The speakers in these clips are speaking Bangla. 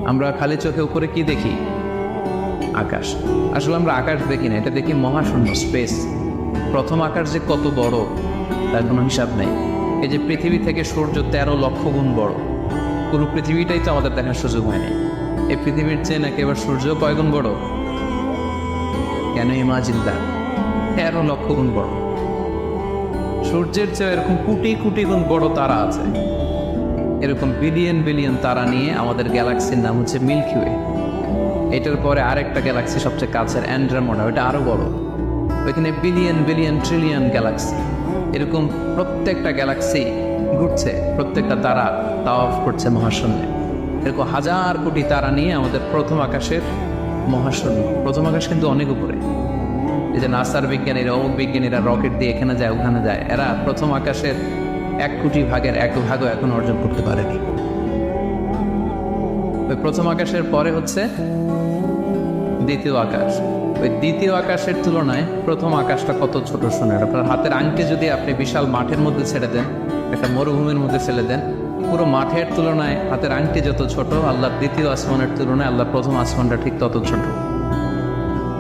আমরা খালি চোখে উপরে কি দেখি? আকাশ। আসলে আমরা আকাশ দেখি না, এটা দেখি মহাশূন্য, স্পেস। প্রথম আকাশ যে কত বড় তার কোনো হিসাব নেই। এই যে পৃথিবী থেকে সূর্য 13 লক্ষ গুণ বড়, পুরো পৃথিবীটাই তো আমাদের দেখার সুযোগ হয়নি। এই পৃথিবীর চেয়ে নাকি এবার সূর্য কয় গুণ বড়? কেন ইমাজিন দ্যাট, 13 লক্ষ গুণ বড়। সূর্যের চেয়ে এরকম কোটি কোটি গুণ বড় তারা আছে। এরকম বিলিয়ন বিলিয়ন তারা নিয়ে আমাদের গ্যালাক্সির নাম হচ্ছে মিল্কি ওয়ে। এটার পরে আরেকটা গ্যালাক্সি সবচেয়ে কাছের অ্যান্ড্রোমেডা, ওটা আরো বড়। ওইখানে বিলিয়ন বিলিয়ন ট্রিলিয়ন গ্যালাক্সি। এরকম প্রত্যেকটা গ্যালাক্সি ঘুরছে, প্রত্যেকটা তারা তাওয়াফ করছে মহাশূন্যে। এরকম হাজার কোটি তারা নিয়ে আমাদের প্রথম আকাশের মহাশূন্য। প্রথম আকাশ কিন্তু অনেক উপরে। এই যে নাসার বিজ্ঞানীরা, অমুক বিজ্ঞানীরা রকেট দিয়ে এখানে যায় ওখানে যায়, এরা প্রথম আকাশের 1 কোটি ভাগের 1 ভাগও এখন অর্জন করতে পারেনি। ওই প্রথম আকাশের পরে হচ্ছে দ্বিতীয় আকাশ। ওই দ্বিতীয় আকাশের তুলনায় প্রথম আকাশটা কত ছোট শোনেন। আপনার হাতের আংটি যদি আপনি বিশাল মাঠের মধ্যে ছেড়ে দেন, একটা মরুভূমির মধ্যে ছেড়ে দেন, পুরো মাঠের তুলনায় হাতের আংটি যত ছোট, আল্লাহর দ্বিতীয় আসমানের তুলনায় আল্লাহর প্রথম আসমানটা ঠিক তত ছোট।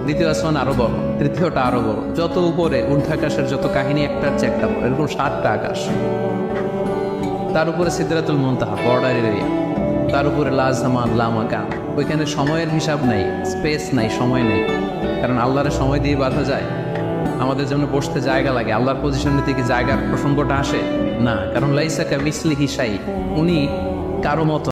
দ্বিতীয় আসমান আরো বড়, তৃতীয়টা আরো বড়। যত উপরে ঊর্ধ্বাকাশের যত কাহিনী একটার চেয়ে একটা বড়, এরকম 7টা আকাশ। তার উপরে সিদরাতুল মুনতাহা, বর্ডার এরিয়া। তার উপরে লা জামান লা মাকান, ওইখানে সময়ের হিসাব নাই, স্পেস নাই, সময় নেই। কারণ আল্লাহর সময় দিয়ে বাঁধা যায়? আমাদের জন্য বসতে জায়গা লাগে, আল্লাহর পজিশন নিতে কি জায়গার প্রসঙ্গটা আসে না? কারণ লাইসা কামিসলিহি শাই, উনি কারো মতো